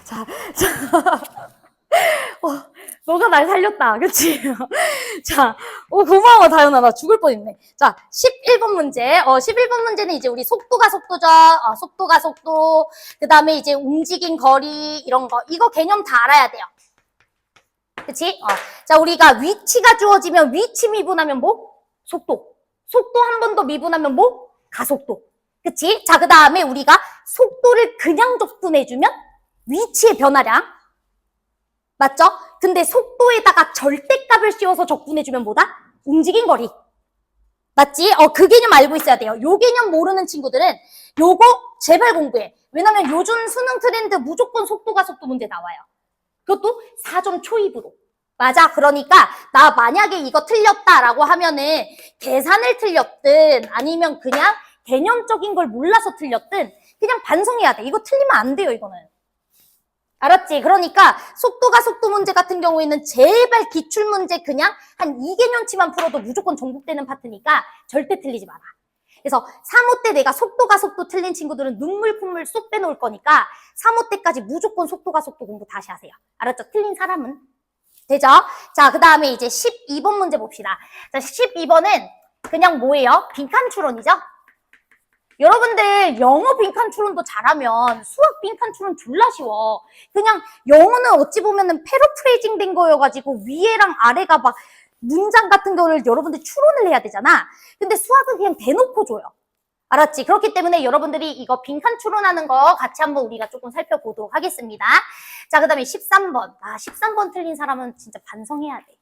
자, 너가 날 살렸다. 그치? 자, 고마워, 다현아. 나 죽을 뻔했네. 자, 11번 문제. 11번 문제는 이제 우리 속도가 속도죠. 속도가 속도. 그 다음에 이제 움직인 거리, 이런 거. 이거 개념 다 알아야 돼요. 그치? 자, 우리가 위치가 주어지면 위치 미분하면 뭐? 속도. 속도 한 번 더 미분하면 뭐? 가속도. 그치? 자, 그 다음에 우리가 속도를 그냥 접근해주면 위치의 변화량. 맞죠? 근데 속도에다가 절대값을 씌워서 적분해주면 뭐다? 움직인 거리. 맞지? 그 개념 알고 있어야 돼요. 요 개념 모르는 친구들은 요거 제발 공부해. 왜냐면 요즘 수능 트렌드 무조건 속도가 속도 문제 나와요. 그것도 4점 초입으로. 맞아. 그러니까 나 만약에 이거 틀렸다라고 하면은 계산을 틀렸든 아니면 그냥 개념적인 걸 몰라서 틀렸든 그냥 반성해야 돼. 이거 틀리면 안 돼요, 이거는. 알았지? 그러니까 속도가 속도 문제 같은 경우에는 제발 기출문제 그냥 한 2개년치만 풀어도 무조건 전국되는 파트니까 절대 틀리지 마라. 그래서 3호 때 내가 속도가 속도 틀린 친구들은 눈물 콧물 쏙 빼놓을 거니까 3호 때까지 무조건 속도가 속도 공부 다시 하세요. 알았죠? 틀린 사람은. 되죠? 자, 그 다음에 이제 12번 문제 봅시다. 자, 12번은 그냥 뭐예요? 빈칸 추론이죠? 여러분들 영어 빈칸 추론도 잘하면 수학 빈칸 추론 졸라 쉬워. 그냥 영어는 어찌 보면은 패러프레이징 된 거여가지고 위에랑 아래가 막 문장 같은 거를 여러분들 추론을 해야 되잖아. 근데 수학은 그냥 대놓고 줘요. 알았지? 그렇기 때문에 여러분들이 이거 빈칸 추론하는 거 같이 한번 우리가 조금 살펴보도록 하겠습니다. 자, 그 다음에 13번. 13번 틀린 사람은 진짜 반성해야 돼.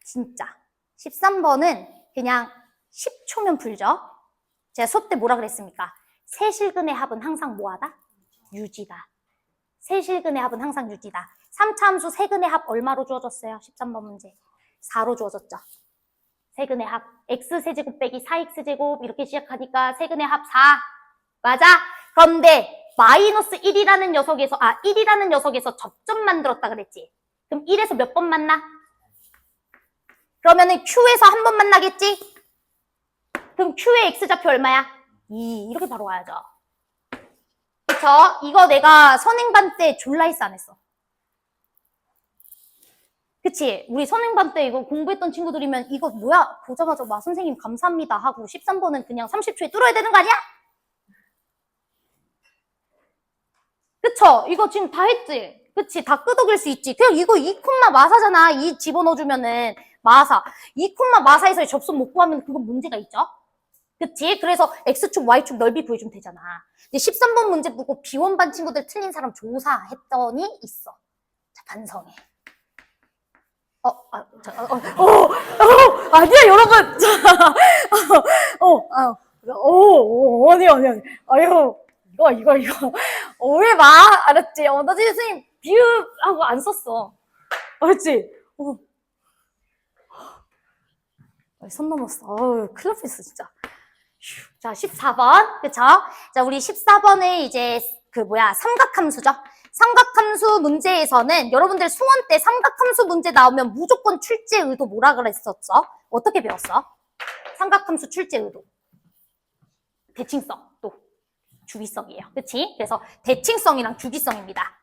진짜. 13번은 그냥 10초면 풀죠. 제가 수업 때 뭐라 그랬습니까? 세실근의 합은 항상 뭐하다? 유지다. 세실근의 합은 항상 유지다. 3차 함수 세근의 합 얼마로 주어졌어요? 13번 문제. 4로 주어졌죠. 세근의 합. x세제곱 빼기 4x제곱 이렇게 시작하니까 세근의 합 4. 맞아? 그런데 마이너스 1이라는 녀석에서 1이라는 녀석에서 접점 만들었다 그랬지? 그럼 1에서 몇 번 만나? 그러면은 q에서 한 번 만나겠지? 그럼 q의 x좌표 얼마야? 2. 이렇게 바로 와야죠. 그쵸? 이거 내가 선행반 때 졸라 했어 안 했어? 그치? 우리 선행반 때 이거 공부했던 친구들이면 이거 뭐야? 보자마자 와 선생님 감사합니다 하고 13번은 그냥 30초에 뚫어야 되는 거 아니야? 그쵸? 이거 지금 다 했지? 그치? 다 끄덕일 수 있지? 그냥 이거 2, 마사잖아. 2 집어넣어주면은 마사. 2, 마사에서 접속 못 구하면 그건 문제가 있죠? 그치? 그래서 X축, Y축 넓이 구해주면 되잖아. 근데 13번 문제 보고 비원반 친구들 틀린 사람 조사했더니 있어. 자, 반성해. 아니야, 여러분. 아니. 아유, 이거. 왜 마? 알았지? 나 지금 선생님 비유하고 안 썼어. 알았지? 선 넘었어. 큰일 날 뻔했어, 진짜. 자, 14번. 그쵸? 자, 우리 14번에 이제 삼각함수죠? 삼각함수 문제에서는 여러분들 수원 때 삼각함수 문제 나오면 무조건 출제 의도 뭐라 그랬었죠? 어떻게 배웠어? 삼각함수 출제 의도. 대칭성, 또 주기성이에요. 그치? 그래서 대칭성이랑 주기성입니다.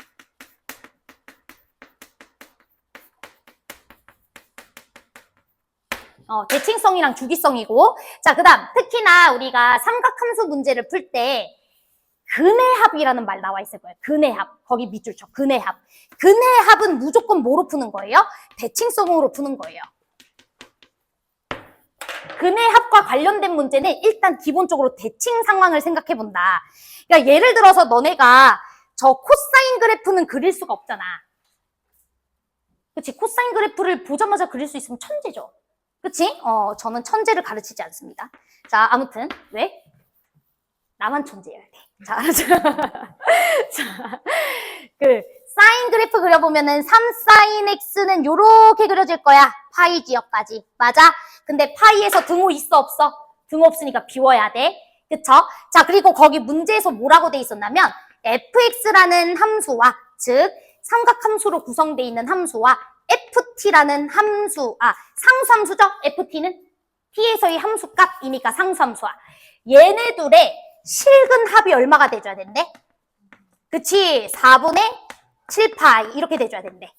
대칭성이랑 주기성이고. 자, 그 다음 특히나 우리가 삼각함수 문제를 풀 때 근해합이라는 말 나와 있을 거예요. 근해합. 거기 밑줄 쳐. 근해합. 근해합은 무조건 뭐로 푸는 거예요? 대칭성으로 푸는 거예요. 근해합과 관련된 문제는 일단 기본적으로 대칭 상황을 생각해 본다. 그러니까 예를 들어서 너네가 저 코사인 그래프는 그릴 수가 없잖아. 그치? 코사인 그래프를 보자마자 그릴 수 있으면 천재죠. 그치? 저는 천재를 가르치지 않습니다. 자, 아무튼 왜? 나만 천재여야 돼. 자, 사인 그래프 그려보면은 3사인 x는 요렇게 그려질 거야. 파이 지역까지. 맞아? 근데 파이에서 등호 있어, 없어? 등호 없으니까 비워야 돼. 그쵸? 자, 그리고 거기 문제에서 뭐라고 돼 있었냐면 fx라는 함수와, 즉 삼각함수로 구성되어 있는 함수와 ft라는 상수함수죠? ft는 t에서의 함수값이니까 상수함수야. 얘네 둘의 실근합이 얼마가 돼줘야 된대? 그치? 4분의 7파이 이렇게 돼줘야 된대.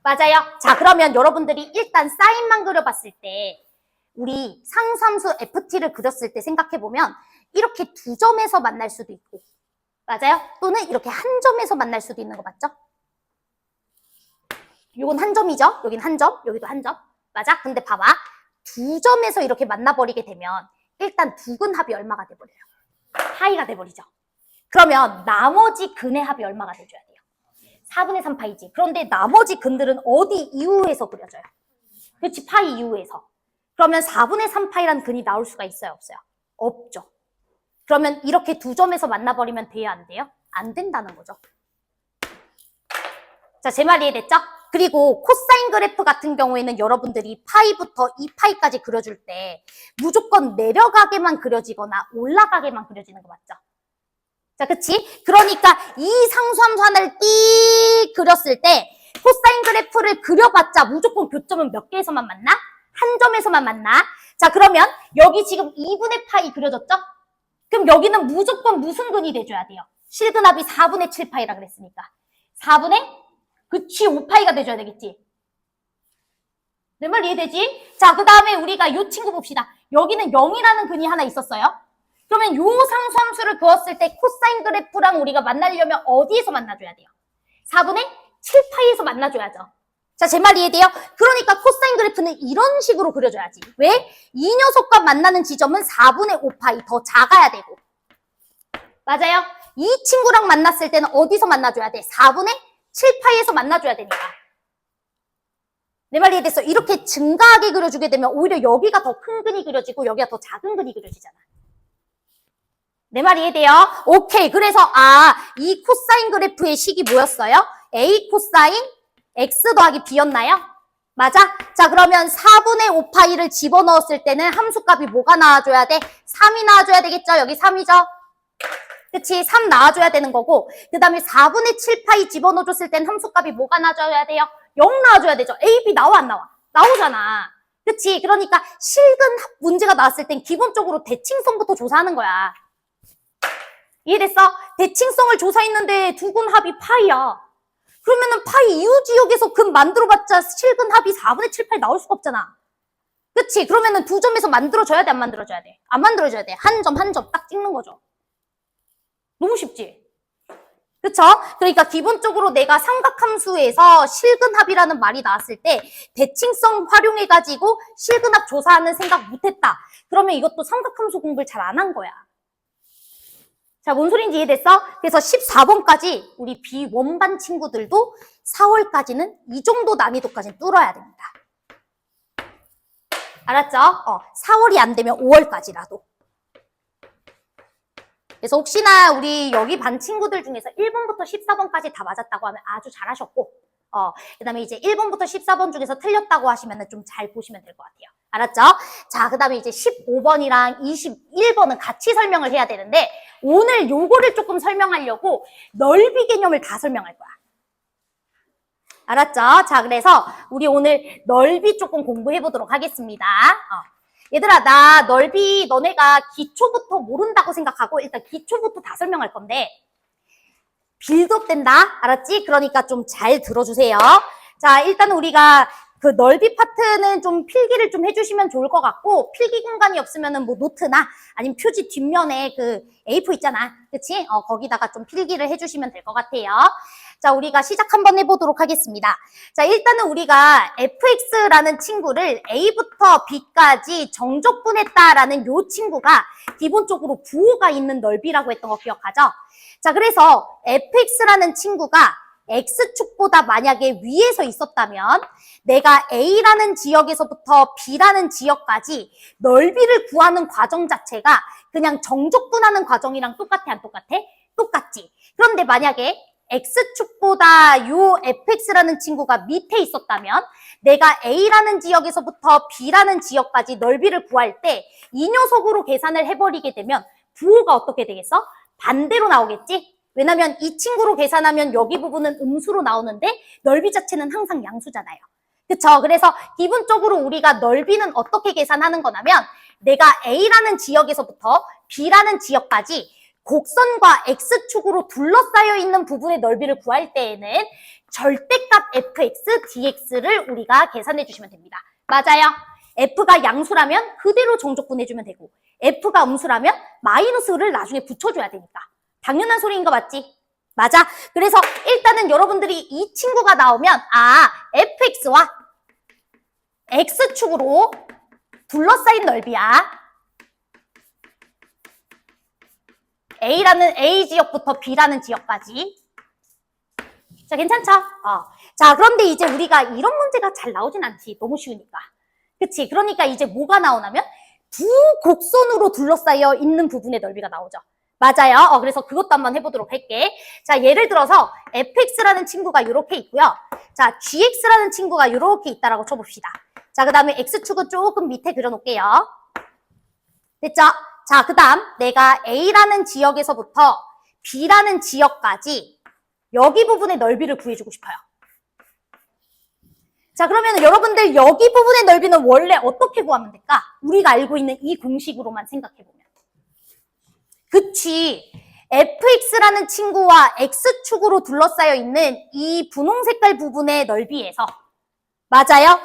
맞아요? 자, 그러면 여러분들이 일단 사인만 그려봤을 때 우리 상수함수 ft를 그렸을 때 생각해보면 이렇게 두 점에서 만날 수도 있고 맞아요? 또는 이렇게 한 점에서 만날 수도 있는 거 맞죠? 요건 한 점이죠? 여긴 한 점, 여기도 한 점. 맞아? 근데 봐봐. 두 점에서 이렇게 만나버리게 되면 일단 두근합이 얼마가 돼버려요? 파이가 돼버리죠. 그러면 나머지 근의 합이 얼마가 돼줘야 돼요? 4분의 3파이지. 그런데 나머지 근들은 어디 이후에서 그려져요? 그렇지, 파이 이후에서. 그러면 4분의 3파이라는 근이 나올 수가 있어요? 없어요? 없죠. 그러면 이렇게 두 점에서 만나버리면 돼요? 안 돼요? 안 된다는 거죠. 자, 제 말 이해됐죠? 그리고 코사인 그래프 같은 경우에는 여러분들이 파이부터 2파이까지 그려줄 때 무조건 내려가게만 그려지거나 올라가게만 그려지는 거 맞죠? 자, 그치? 그러니까 이 상수함수 하나를 띡 그렸을 때 코사인 그래프를 그려봤자 무조건 교점은 몇 개에서만 만나? 한 점에서만 만나. 자, 그러면 여기 지금 2분의 파이 그려졌죠? 그럼 여기는 무조건 무슨 근이 돼줘야 돼요? 실근합이 4분의 7파이라 그랬으니까. 4분의 그치, 5파이가 돼줘야 되겠지. 내 말 이해되지? 자, 그 다음에 우리가 요 친구 봅시다. 여기는 0이라는 근이 하나 있었어요. 그러면 요 상수함수를 그었을 때 코사인 그래프랑 우리가 만나려면 어디에서 만나줘야 돼요? 4분의 7파이에서 만나줘야죠. 자, 제 말 이해돼요? 그러니까 코사인 그래프는 이런 식으로 그려줘야지. 왜? 이 녀석과 만나는 지점은 4분의 5파이 더 작아야 되고. 맞아요? 이 친구랑 만났을 때는 어디서 만나줘야 돼? 4분의 7파이에서 만나줘야 되니까. 내 말 이해됐어? 이렇게 증가하게 그려주게 되면 오히려 여기가 더 큰 근이 그려지고 여기가 더 작은 근이 그려지잖아. 내 말 이해돼요? 오케이. 그래서 이 코사인 그래프의 식이 뭐였어요? A 코사인 X 더하기 B였나요? 맞아? 자, 그러면 4분의 5파이를 집어넣었을 때는 함수값이 뭐가 나와줘야 돼? 3이 나와줘야 되겠죠? 여기 3이죠? 그치? 3 나와줘야 되는 거고, 그 다음에 4분의 7파이 집어넣어줬을 땐 함수값이 뭐가 나와줘야 돼요? 0 나와줘야 되죠? A, B 나와 안 나와? 나오잖아. 그치? 그러니까 실근합 문제가 나왔을 땐 기본적으로 대칭성부터 조사하는 거야. 이해됐어? 대칭성을 조사했는데 두근합이 파이야. 그러면은 파이 이후 지역에서 근 만들어봤자 실근합이 4분의 7파이 나올 수가 없잖아. 그치? 그러면은 두 점에서 만들어줘야 돼? 안 만들어줘야 돼? 안 만들어줘야 돼. 한 점 한 점 딱 찍는 거죠. 너무 쉽지? 그쵸? 그러니까 기본적으로 내가 삼각함수에서 실근합이라는 말이 나왔을 때 대칭성 활용해가지고 실근합 조사하는 생각 못했다. 그러면 이것도 삼각함수 공부를 잘 안 한 거야. 자, 뭔 소리인지 이해됐어? 그래서 14번까지 우리 B1반 친구들도 4월까지는 이 정도 난이도까지는 뚫어야 됩니다. 알았죠? 4월이 안 되면 5월까지라도. 그래서 혹시나 우리 여기 반 친구들 중에서 1번부터 14번까지 다 맞았다고 하면 아주 잘하셨고, 그 다음에 이제 1번부터 14번 중에서 틀렸다고 하시면 좀 잘 보시면 될 것 같아요. 알았죠? 자, 그 다음에 이제 15번이랑 21번은 같이 설명을 해야 되는데, 오늘 요거를 조금 설명하려고 넓이 개념을 다 설명할 거야. 알았죠? 자, 그래서 우리 오늘 넓이 조금 공부해 보도록 하겠습니다. 얘들아, 나 넓이 너네가 기초부터 모른다고 생각하고 일단 기초부터 다 설명할 건데 빌드업 된다. 알았지? 그러니까 좀 잘 들어주세요. 자, 일단 우리가 그 넓이 파트는 좀 필기를 좀 해주시면 좋을 것 같고, 필기 공간이 없으면은 뭐 노트나 아니면 표지 뒷면에 그 A4 있잖아. 그치? 거기다가 좀 필기를 해주시면 될 것 같아요. 자, 우리가 시작 한번 해보도록 하겠습니다. 자, 일단은 우리가 fx라는 친구를 a부터 b까지 정적분했다라는 요 친구가 기본적으로 부호가 있는 넓이라고 했던 거 기억하죠? 자, 그래서 fx라는 친구가 x축보다 만약에 위에서 있었다면 내가 a라는 지역에서부터 b라는 지역까지 넓이를 구하는 과정 자체가 그냥 정적분하는 과정이랑 똑같아, 안 똑같아? 똑같지. 그런데 만약에 x축보다 요 fx라는 친구가 밑에 있었다면 내가 a라는 지역에서부터 b라는 지역까지 넓이를 구할 때 이 녀석으로 계산을 해버리게 되면 부호가 어떻게 되겠어? 반대로 나오겠지? 왜냐면 이 친구로 계산하면 여기 부분은 음수로 나오는데 넓이 자체는 항상 양수잖아요. 그쵸? 그래서 기본적으로 우리가 넓이는 어떻게 계산하는 거냐면 내가 a라는 지역에서부터 b라는 지역까지 곡선과 X축으로 둘러싸여 있는 부분의 넓이를 구할 때에는 절대값 fx, dx를 우리가 계산해 주시면 됩니다. 맞아요. f가 양수라면 그대로 정적분해주면 되고 f가 음수라면 마이너스를 나중에 붙여줘야 되니까. 당연한 소리인 거 맞지? 맞아. 그래서 일단은 여러분들이 이 친구가 나오면 fx와 x축으로 둘러싸인 넓이야. A라는 A 지역부터 B라는 지역까지. 자, 괜찮죠? 자, 그런데 이제 우리가 이런 문제가 잘 나오진 않지. 너무 쉬우니까. 그치? 그러니까 이제 뭐가 나오냐면 두 곡선으로 둘러싸여 있는 부분의 넓이가 나오죠. 맞아요. 그래서 그것도 한번 해보도록 할게. 자, 예를 들어서 fx라는 친구가 이렇게 있고요. 자, gx라는 친구가 이렇게 있다라고 쳐봅시다. 자, 그 다음에 x축은 조금 밑에 그려놓을게요. 됐죠? 자, 그 다음 내가 A라는 지역에서부터 B라는 지역까지 여기 부분의 넓이를 구해주고 싶어요. 자, 그러면 여러분들 여기 부분의 넓이는 원래 어떻게 구하면 될까? 우리가 알고 있는 이 공식으로만 생각해보면. 그치. fx라는 친구와 x축으로 둘러싸여 있는 이 분홍 색깔 부분의 넓이에서 맞아요?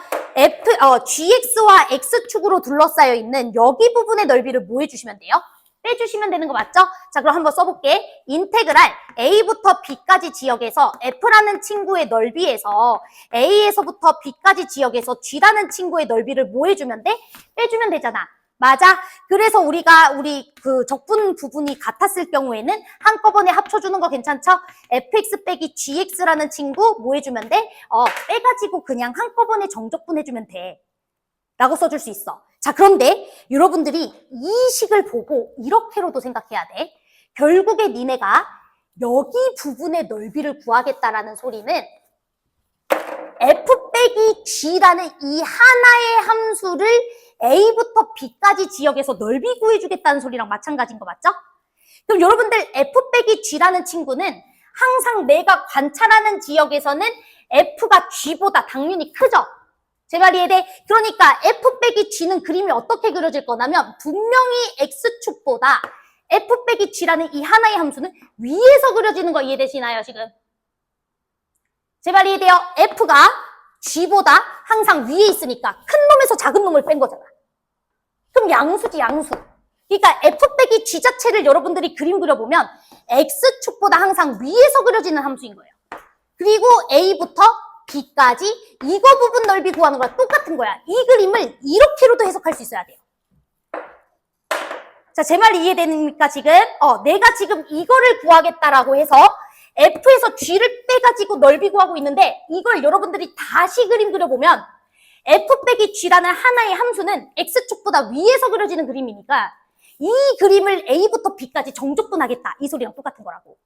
gx와 x축으로 둘러싸여 있는 여기 부분의 넓이를 뭐 해주시면 돼요? 빼주시면 되는 거 맞죠? 자, 그럼 한번 써볼게. 인테그랄 a부터 b까지 지역에서 f라는 친구의 넓이에서 a에서부터 b까지 지역에서 g라는 친구의 넓이를 뭐 해주면 돼? 빼주면 되잖아. 맞아? 그래서 우리가 우리 그 적분 부분이 같았을 경우에는 한꺼번에 합쳐주는 거 괜찮죠? fx 빼기 gx라는 친구 뭐 해주면 돼? 빼가지고 그냥 한꺼번에 정적분 해주면 돼. 라고 써줄 수 있어. 자, 그런데 여러분들이 이 식을 보고 이렇게로도 생각해야 돼. 결국에 니네가 여기 부분의 넓이를 구하겠다라는 소리는 f 빼기 g라는 이 하나의 함수를 A부터 B까지 지역에서 넓이 구해주겠다는 소리랑 마찬가지인 거 맞죠? 그럼 여러분들 f 빼기 g라는 친구는 항상 내가 관찰하는 지역에서는 f가 g보다 당연히 크죠? 제 말 이해돼? 그러니까 f 빼기 g는 그림이 어떻게 그려질 거냐면 분명히 x축보다 f 빼기 g라는 이 하나의 함수는 위에서 그려지는 거 이해되시나요 지금? 제 말 이해돼요? f가 g보다 항상 위에 있으니까 큰 놈에서 작은 놈을 뺀 거잖아. 그럼 양수지 양수. 그러니까 f 빼기 g 자체를 여러분들이 그림 그려보면 x축보다 항상 위에서 그려지는 함수인 거예요. 그리고 a부터 b까지 이거 부분 넓이 구하는 거랑 똑같은 거야. 이 그림을 이렇게로도 해석할 수 있어야 돼요. 자, 제 말 이해됩니까 지금? 내가 지금 이거를 구하겠다라고 해서 f에서 g를 빼가지고 넓이 구하고 있는데 이걸 여러분들이 다시 그림 그려보면 f 빼기 g라는 하나의 함수는 x축보다 위에서 그려지는 그림이니까 이 그림을 a부터 b까지 정적분하겠다. 이 소리랑 똑같은 거라고.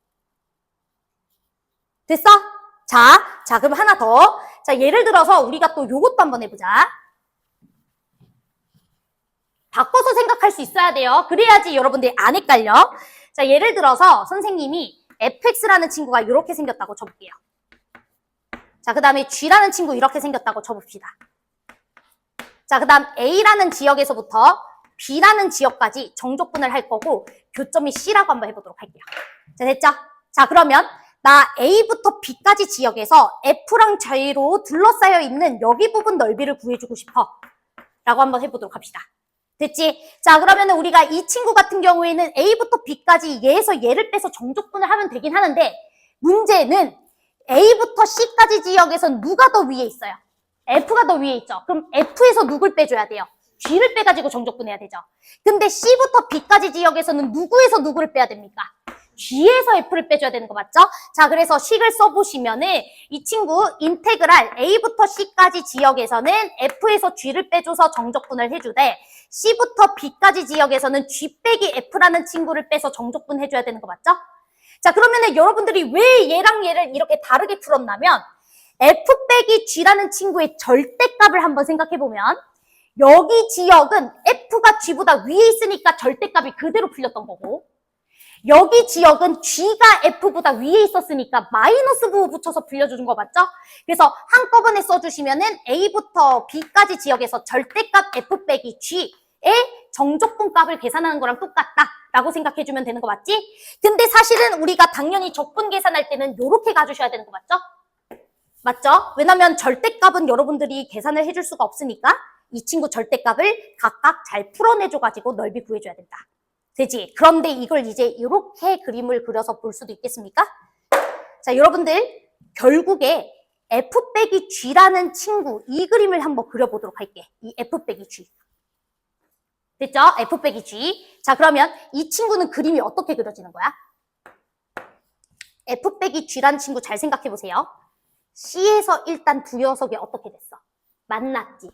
됐어? 자, 그럼 하나 더. 자, 예를 들어서 우리가 또 요것도 한번 해보자. 바꿔서 생각할 수 있어야 돼요. 그래야지 여러분들이 안 헷갈려. 자, 예를 들어서 선생님이 fx라는 친구가 이렇게 생겼다고 쳐볼게요. 자, 그 다음에 g라는 친구 이렇게 생겼다고 쳐봅시다. 자, 그 다음 a라는 지역에서부터 b라는 지역까지 정적분을 할 거고 교점이 c라고 한번 해보도록 할게요. 자, 됐죠? 자, 그러면 나 a부터 b까지 지역에서 f랑 j로 둘러싸여 있는 여기 부분 넓이를 구해주고 싶어. 라고 한번 해보도록 합시다. 됐지? 자, 그러면 우리가 이 친구 같은 경우에는 a부터 b까지 얘에서 얘를 빼서 정적분을 하면 되긴 하는데 문제는 a부터 c까지 지역에서 누가 더 위에 있어요? f가 더 위에 있죠. 그럼 f에서 누굴 빼줘야 돼요? g를 빼가지고 정적분해야 되죠. 근데 c부터 b까지 지역에서는 누구에서 누구를 빼야 됩니까? g에서 f를 빼줘야 되는 거 맞죠? 자, 그래서 식을 써보시면은 이 친구 인테그랄 a부터 c까지 지역에서는 f에서 g를 빼줘서 정적분을 해주되 c부터 b까지 지역에서는 g 빼기 f라는 친구를 빼서 정적분 해줘야 되는 거 맞죠? 자, 그러면은 여러분들이 왜 얘랑 얘를 이렇게 다르게 풀었냐면 f 빼기 g라는 친구의 절대값을 한번 생각해보면 여기 지역은 f가 g보다 위에 있으니까 절대값이 그대로 풀렸던 거고 여기 지역은 g가 f보다 위에 있었으니까 마이너스 부호 붙여서 불려주는 거 맞죠? 그래서 한꺼번에 써주시면은 a부터 b까지 지역에서 절대값 f 빼기 g 정적분 값을 계산하는 거랑 똑같다라고 생각해주면 되는 거 맞지? 근데 사실은 우리가 당연히 적분 계산할 때는 이렇게 가주셔야 되는 거 맞죠? 맞죠? 왜냐면 절대값은 여러분들이 계산을 해줄 수가 없으니까 이 친구 절대값을 각각 잘 풀어내줘가지고 넓이 구해줘야 된다. 되지? 그런데 이걸 이제 이렇게 그림을 그려서 볼 수도 있겠습니까? 자, 여러분들 결국에 f 빼기 g라는 친구 이 그림을 한번 그려보도록 할게. 이 f 빼기 g. 됐죠? f 빼기 g. 자, 그러면 이 친구는 그림이 어떻게 그려지는 거야? f 빼기 g라는 친구 잘 생각해 보세요. C에서 일단 두 녀석이 어떻게 됐어? 만났지.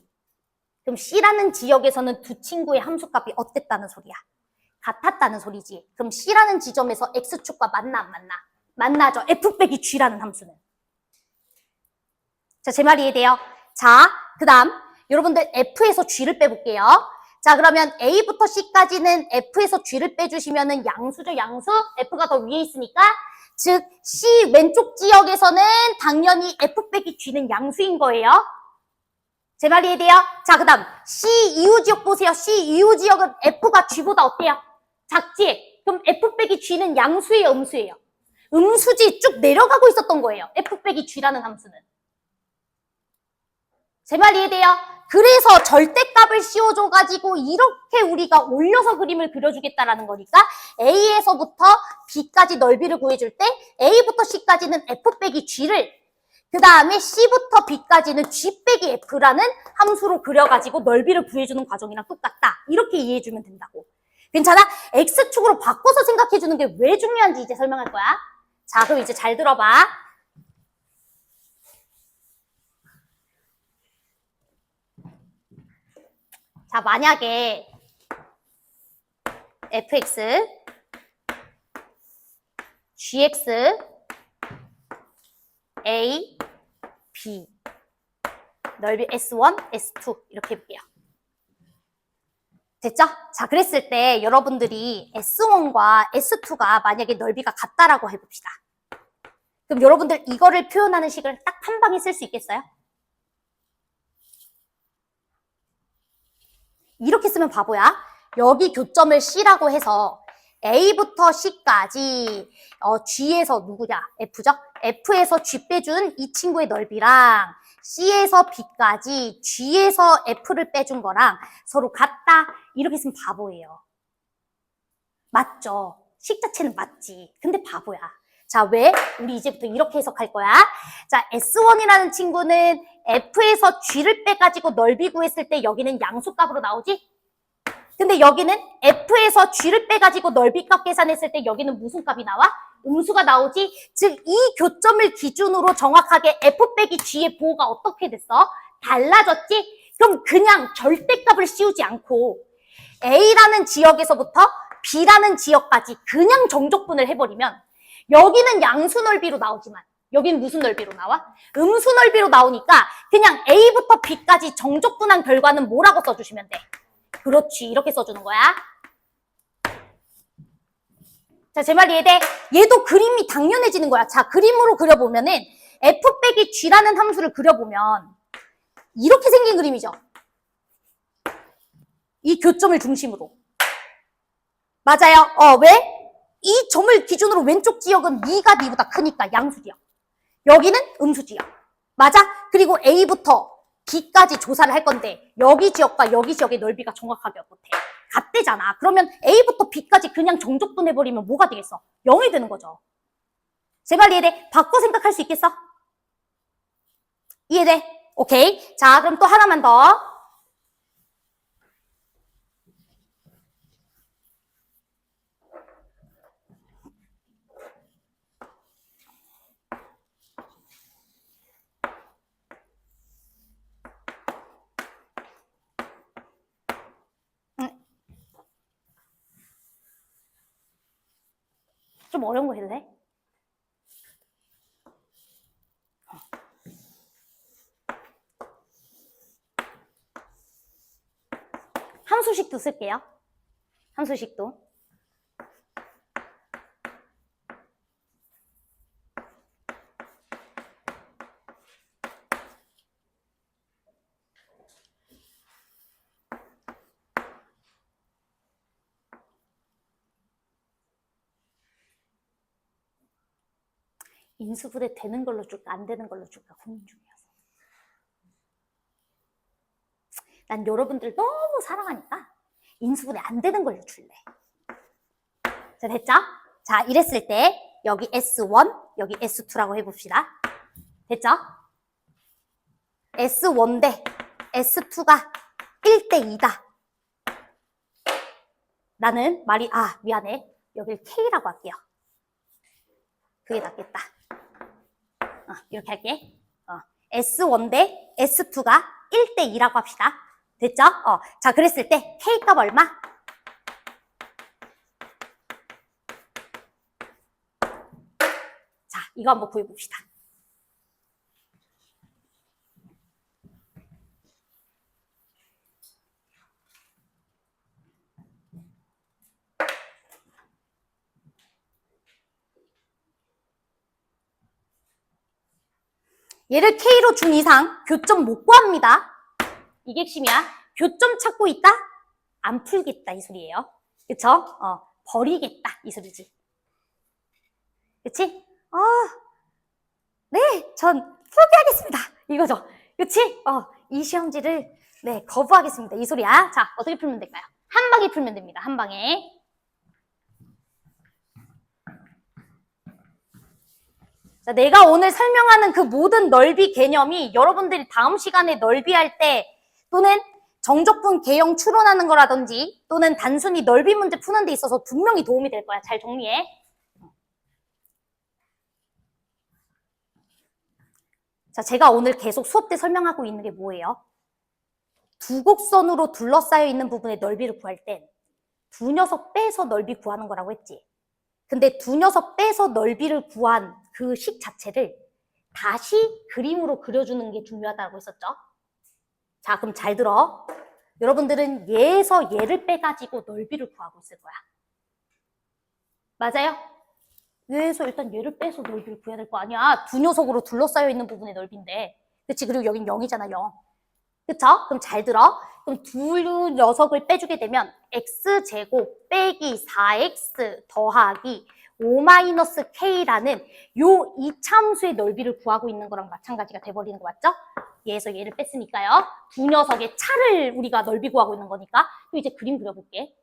그럼 C라는 지역에서는 두 친구의 함수값이 어땠다는 소리야? 같았다는 소리지. 그럼 C라는 지점에서 X축과 만나 안 만나? 만나죠. F 빼기 G라는 함수는. 자, 제 말이 이해돼요? 자, 그 다음 여러분들 F에서 G를 빼볼게요. 자, 그러면 A부터 C까지는 F에서 G를 빼주시면은 양수죠, 양수. F가 더 위에 있으니까 즉 C 왼쪽 지역에서는 당연히 F 빼기 G는 양수인 거예요. 제 말이 이해돼요? 자, 그 다음 C 이후 지역 보세요. C 이후 지역은 F가 G보다 어때요? 작지? 그럼 F 빼기 G는 양수예요, 음수예요? 음수지 쭉 내려가고 있었던 거예요. F 빼기 G라는 함수는. 제 말 이해돼요? 그래서 절대값을 씌워줘가지고 이렇게 우리가 올려서 그림을 그려주겠다라는 거니까 A에서부터 B까지 넓이를 구해줄 때 A부터 C까지는 F 빼기 G를 그 다음에 C부터 B까지는 G 빼기 F라는 함수로 그려가지고 넓이를 구해주는 과정이랑 똑같다. 이렇게 이해해주면 된다고. 괜찮아? X축으로 바꿔서 생각해주는 게 왜 중요한지 이제 설명할 거야. 자, 그럼 이제 잘 들어봐. 자, 만약에 fx, gx, a, b 넓이 s1, s2 이렇게 해볼게요. 됐죠? 자, 그랬을 때 여러분들이 s1과 s2가 만약에 넓이가 같다라고 해봅시다. 그럼 여러분들 이거를 표현하는 식을 딱 한 방에 쓸 수 있겠어요? 이렇게 쓰면 바보야. 여기 교점을 C라고 해서 A부터 C까지 G에서 누구냐? F죠? F에서 G 빼준 이 친구의 넓이랑 C에서 B까지 G에서 F를 빼준 거랑 서로 같다. 이렇게 쓰면 바보예요. 맞죠? 식 자체는 맞지. 근데 바보야. 자, 왜? 우리 이제부터 이렇게 해석할 거야. 자, S1이라는 친구는 F에서 G를 빼가지고 넓이 구했을 때 여기는 양수값으로 나오지? 근데 여기는 F에서 G를 빼가지고 넓이값 계산했을 때 여기는 무슨 값이 나와? 음수가 나오지? 즉, 이 교점을 기준으로 정확하게 F 빼기 G의 보호가 어떻게 됐어? 달라졌지? 그럼 그냥 절대값을 씌우지 않고 A라는 지역에서부터 B라는 지역까지 그냥 정적분을 해버리면 여기는 양수 넓이로 나오지만 여기는 무슨 넓이로 나와? 음수 넓이로 나오니까 그냥 A부터 B까지 정적분한 결과는 뭐라고 써주시면 돼? 그렇지, 이렇게 써주는 거야. 자, 제 말 이해돼? 얘도 그림이 당연해지는 거야. 자, 그림으로 그려보면은 F 빼기 G라는 함수를 그려보면 이렇게 생긴 그림이죠. 이 교점을 중심으로. 맞아요. 왜? 이 점을 기준으로 왼쪽 지역은 니가 니보다 크니까 양수 지역. 여기는 음수 지역. 맞아? 그리고 A부터 B까지 조사를 할 건데 여기 지역과 여기 지역의 넓이가 정확하게 어떻대? 같대잖아. 그러면 A부터 B까지 그냥 정적분해버리면 뭐가 되겠어? 0이 되는 거죠. 제 말 이해돼? 바꿔 생각할 수 있겠어? 이해돼? 오케이. 자, 그럼 또 하나만 더. 좀 어려운 거 해도 돼? 함수식도 쓸게요. 함수식도. 인수분해 되는 걸로 줄까 안 되는 걸로 줄까 고민 중이어서. 난 여러분들 너무 사랑하니까 인수분해 안 되는 걸로 줄래. 자, 됐죠? 자, 이랬을 때 여기 S1, 여기 S2라고 해봅시다. 됐죠? S1 대 S2가 1대 2다. 나는 미안해. 여길 K라고 할게요. 그게 낫겠다. 이렇게 할게. S1 대 S2가 1대 2라고 합시다. 됐죠? 자, 그랬을 때 K값 얼마? 자, 이거 한번 구해봅시다. 얘를 K로 준 이상 교점 못 구합니다. 이게 핵심이야. 교점 찾고 있다? 안 풀겠다 이 소리예요. 그쵸? 버리겠다 이 소리지. 그치? 네, 전 포기하겠습니다. 이거죠. 그치? 이 시험지를 네, 거부하겠습니다. 이 소리야. 자, 어떻게 풀면 될까요? 한 방에 풀면 됩니다. 한 방에. 자, 내가 오늘 설명하는 그 모든 넓이 개념이 여러분들이 다음 시간에 넓이 할 때 또는 정적분 개형 추론하는 거라든지 또는 단순히 넓이 문제 푸는 데 있어서 분명히 도움이 될 거야. 잘 정리해. 자, 제가 오늘 계속 수업 때 설명하고 있는 게 뭐예요? 두 곡선으로 둘러싸여 있는 부분의 넓이를 구할 땐 두 녀석 빼서 넓이 구하는 거라고 했지. 근데 두 녀석 빼서 넓이를 구한 그 식 자체를 다시 그림으로 그려주는 게 중요하다고 했었죠. 자, 그럼 잘 들어. 여러분들은 얘에서 얘를 빼가지고 넓이를 구하고 있을 거야. 맞아요? 얘에서 일단 얘를 빼서 넓이를 구해야 될 거 아니야. 두 녀석으로 둘러싸여 있는 부분의 넓이인데. 그치? 그리고 여긴 0이잖아, 0. 그쵸? 그럼 잘 들어. 그럼 두 녀석을 빼주게 되면 x제곱 빼기 4x 더하기 5-k라는 요 이차함수의 넓이를 구하고 있는 거랑 마찬가지가 돼버리는 거 맞죠? 얘에서 얘를 뺐으니까요. 두 녀석의 차를 우리가 넓이 구하고 있는 거니까 또 이제 그림 그려볼게.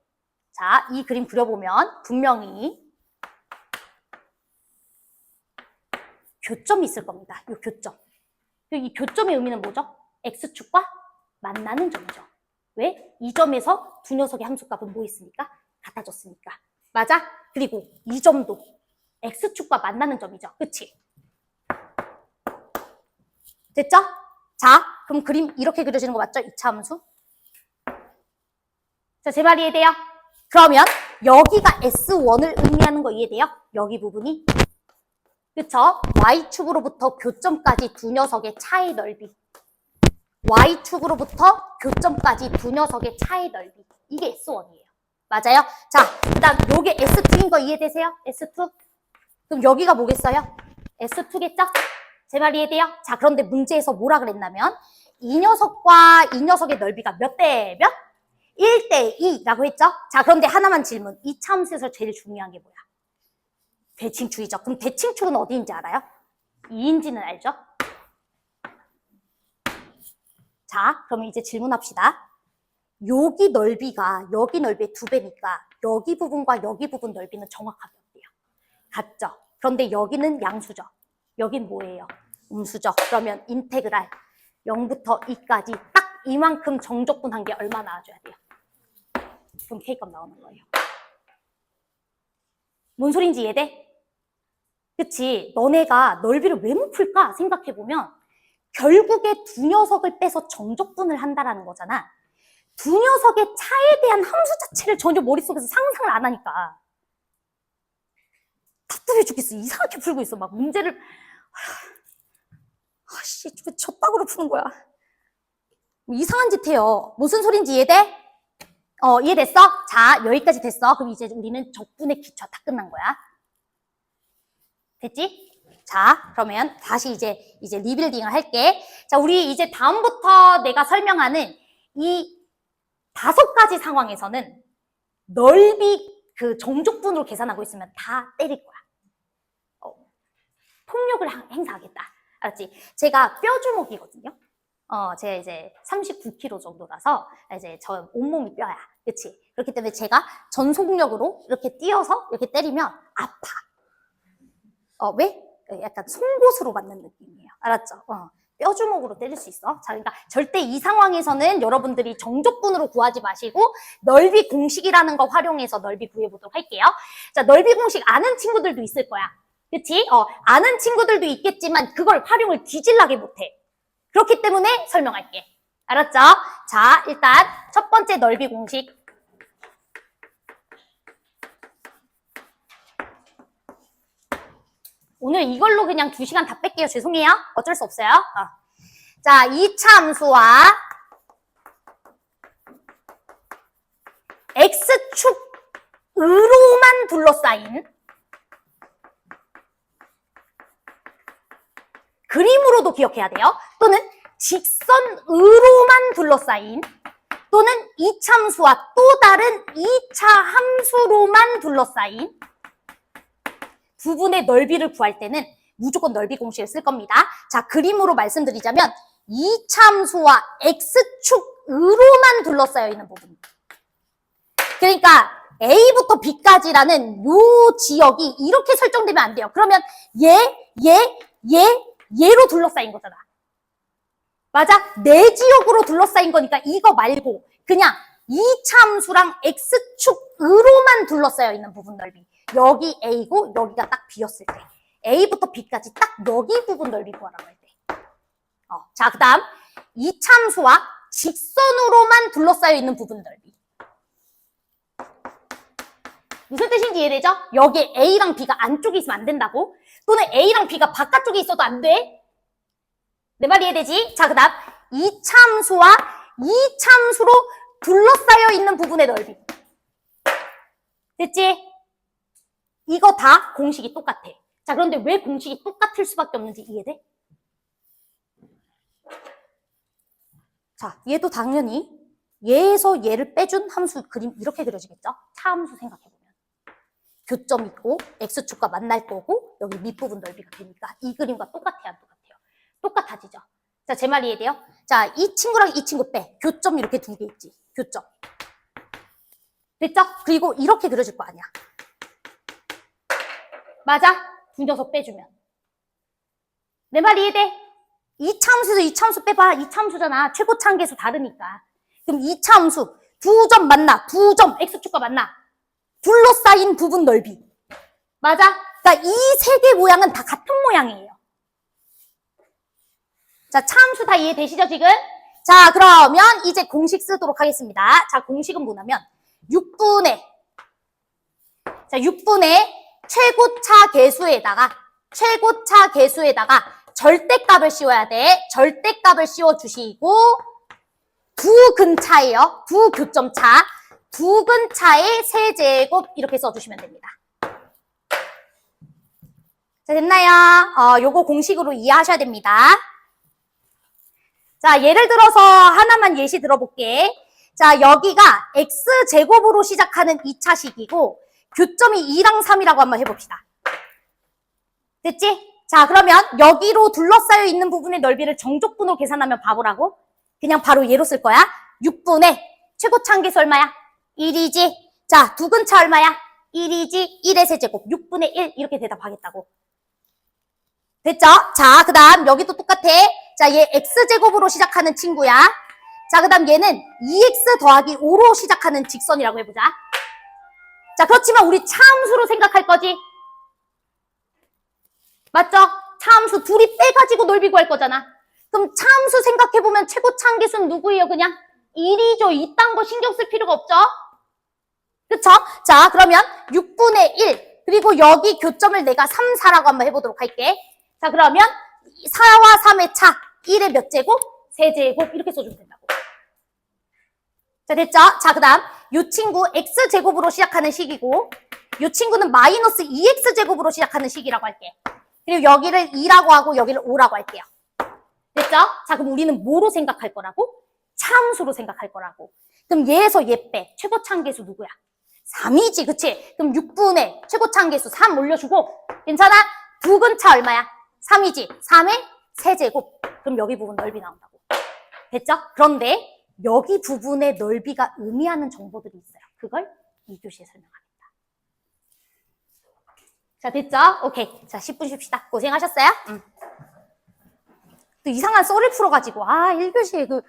자, 이 그림 그려보면 분명히 교점이 있을 겁니다. 이 교점. 이 교점의 의미는 뭐죠? X축과 만나는 점이죠. 왜? 이 점에서 두 녀석의 함수값은 뭐 있으니까? 같아졌으니까. 맞아? 그리고 이 점도 X축과 만나는 점이죠. 그치? 됐죠? 자, 그럼 그림 이렇게 그려지는 거 맞죠? 이차 함수. 자, 제 말 이해돼요? 그러면 여기가 S1을 의미하는 거 이해돼요? 여기 부분이. 그쵸? Y축으로부터 교점까지 두 녀석의 차의 넓이. Y축으로부터 교점까지 두 녀석의 차의 넓이. 이게 S1이에요. 맞아요? 자, 그 다음 요게 S2인 거 이해되세요? S2? 그럼 여기가 뭐겠어요? S2겠죠? 제 말 이해돼요? 자, 그런데 문제에서 뭐라 그랬냐면 이 녀석과 이 녀석의 넓이가 몇 대 몇? 1대 2라고 했죠? 자, 그런데 하나만 질문. 이 참수에서 제일 중요한 게 뭐야? 대칭축이죠. 그럼 대칭축은 어디인지 알아요? 2인지는 알죠? 자, 그럼 이제 질문합시다. 여기 넓이가 여기 넓이의 2배니까 여기 부분과 여기 부분 넓이는 정확하게 어때요? 같죠? 그런데 여기는 양수죠. 여긴 뭐예요? 음수죠. 그러면 인테그랄 0부터 2까지 딱 이만큼 정적분한 게 얼마 나와줘야 돼요? 그럼 K값 나오는 거예요. 뭔 소린지 이해돼? 그치? 너네가 넓이를 왜 못 풀까 생각해보면 결국에 두 녀석을 빼서 정적분을 한다라는 거잖아. 두 녀석의 차에 대한 함수 자체를 전혀 머릿속에서 상상을 안 하니까 답답해 죽겠어. 이상하게 풀고 있어. 막 문제를 아씨 왜 저따구로 푸는 거야. 이상한 짓 해요. 무슨 소린지 이해돼? 이해됐어? 자, 여기까지 됐어. 그럼 이제 우리는 적분의 기초 다 끝난 거야. 됐지? 자, 그러면 다시 이제 리빌딩을 할게. 자, 우리 이제 다음부터 내가 설명하는 이 5가지 상황에서는 넓이 그 정적분으로 계산하고 있으면 다 때릴 거야. 폭력을 행사하겠다. 알았지? 제가 뼈주먹이거든요. 제가 이제 39kg 정도라서 이제 저 온몸이 뼈야. 그치? 그렇기 때문에 제가 전속력으로 이렇게 뛰어서 이렇게 때리면 아파. 왜? 약간 송곳으로 맞는 느낌이에요. 알았죠? 뼈주먹으로 때릴 수 있어. 자, 그러니까 절대 이 상황에서는 여러분들이 정적분으로 구하지 마시고 넓이 공식이라는 거 활용해서 넓이 구해보도록 할게요. 자, 넓이 공식 아는 친구들도 있을 거야. 그치? 아는 친구들도 있겠지만 그걸 활용을 뒤질나게 못해. 그렇기 때문에 설명할게. 알았죠? 자, 일단 첫 번째 넓이 공식. 오늘 이걸로 그냥 2시간 다 뺄게요. 죄송해요. 어쩔 수 없어요. 자, 이차 함수와 x축으로만 둘러싸인 그림으로도 기억해야 돼요. 또는 직선으로만 둘러싸인 또는 이차 함수와 또 다른 2차 함수로만 둘러싸인 부분의 넓이를 구할 때는 무조건 넓이 공식을 쓸 겁니다. 자, 그림으로 말씀드리자면 이차 함수와 x축으로만 둘러싸여 있는 부분. 그러니까 A부터 B까지라는 요 지역이 이렇게 설정되면 안 돼요. 그러면 얘로 둘러싸인 거잖아. 맞아? 내 지역으로 둘러싸인 거니까 이거 말고 그냥 이차 함수랑 x축으로만 둘러싸여 있는 부분 넓이. 여기 A고 여기가 딱 B였을 때 A부터 B까지 딱 여기 부분 넓이 구하라고 할 때. 자, 그 다음 이차 함수와 직선으로만 둘러싸여 있는 부분 넓이. 무슨 뜻인지 이해되죠? 여기 A랑 B가 안쪽에 있으면 안 된다고? 또는 A랑 B가 바깥쪽에 있어도 안 돼? 내 말 이해되지? 자, 그 다음 이차 함수와 이차 함수로 둘러싸여 있는 부분의 넓이. 됐지? 이거 다 공식이 똑같아. 자, 그런데 왜 공식이 똑같을 수밖에 없는지 이해돼? 자, 얘도 당연히 얘에서 얘를 빼준 함수 그림 이렇게 그려지겠죠? 차함수 생각해보면. 교점 있고 x축과 만날 거고 여기 밑부분 넓이가 되니까 이 그림과 똑같아요, 안 똑같아요? 똑같아지죠? 자, 제 말 이해돼요? 자, 이 친구랑 이 친구 빼. 교점 이렇게 두 개 있지. 교점. 됐죠? 그리고 이렇게 그려질 거 아니야. 맞아? 두 녀석 빼주면. 내 말 이해돼? 이차 함수에서 이차 함수 빼봐. 이차 함수잖아. 최고차 한계수 다르니까. 그럼 이차 함수 두 점 만나. 두 점 x축과 만나. 둘러싸인 부분 넓이. 맞아? 그러니까 이 세 개 모양은 다 같은 모양이에요. 자, 차 함수 다 이해되시죠, 지금? 자, 그러면 이제 공식 쓰도록 하겠습니다. 자, 공식은 뭐냐면 6분의 최고차 계수에다가 절대값을 씌워야 돼. 절대값을 씌워주시고 두 근차예요. 두 교점차. 두 근차의 세제곱 이렇게 써주시면 됩니다. 자, 됐나요? 요거 공식으로 이해하셔야 됩니다. 자, 예를 들어서 하나만 예시 들어볼게. 자, 여기가 x제곱으로 시작하는 2차식이고 교점이 2랑 3이라고 한번 해봅시다. 됐지? 자, 그러면 여기로 둘러싸여 있는 부분의 넓이를 정적분으로 계산하면 바보라고? 그냥 바로 얘로 쓸 거야. 6분의 최고차 한계수 얼마야? 1이지. 자, 두 근차 얼마야? 1이지. 1의 세제곱. 6분의 1 이렇게 대답하겠다고. 됐죠? 자, 그 다음 여기도 똑같아. 자, 얘 x제곱으로 시작하는 친구야. 자, 그 다음 얘는 2x 더하기 5로 시작하는 직선이라고 해보자. 자, 그렇지만 우리 차함수로 생각할 거지? 맞죠? 차함수 둘이 빼가지고 넓이 구할 거잖아. 그럼 차함수 생각해보면 최고차 한계수는 누구예요? 그냥 1이죠. 이딴 거 신경 쓸 필요가 없죠? 그쵸? 자, 그러면 6분의 1 그리고 여기 교점을 내가 3, 4라고 한번 해보도록 할게. 자, 그러면 4와 3의 차 1의 몇 제곱? 세제곱 이렇게 써주면 된다고. 자, 됐죠? 자, 그 다음 이 친구 x제곱으로 시작하는 식이고 이 친구는 마이너스 2x제곱으로 시작하는 식이라고 할게. 그리고 여기를 2라고 하고 여기를 5라고 할게요. 됐죠? 자, 그럼 우리는 뭐로 생각할 거라고? 차함수로 생각할 거라고. 그럼 얘에서 얘 빼. 최고차 한계수 누구야? 3이지, 그치? 그럼 6분의 최고차 한계수 3 올려주고 괜찮아? 두 근차 얼마야? 3이지. 3의 세제곱. 그럼 여기 부분 넓이 나온다고. 됐죠? 그런데 여기 부분의 넓이가 의미하는 정보들이 있어요. 그걸 2교시에 설명합니다. 자, 됐죠? 오케이. 자, 10분 쉽시다. 고생하셨어요? 또 이상한 썰을 풀어가지고, 1교시에 다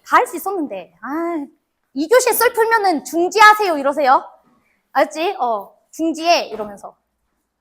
할 수 있었는데, 2교시에 썰 풀면은 중지하세요 이러세요. 알았지? 중지해 이러면서.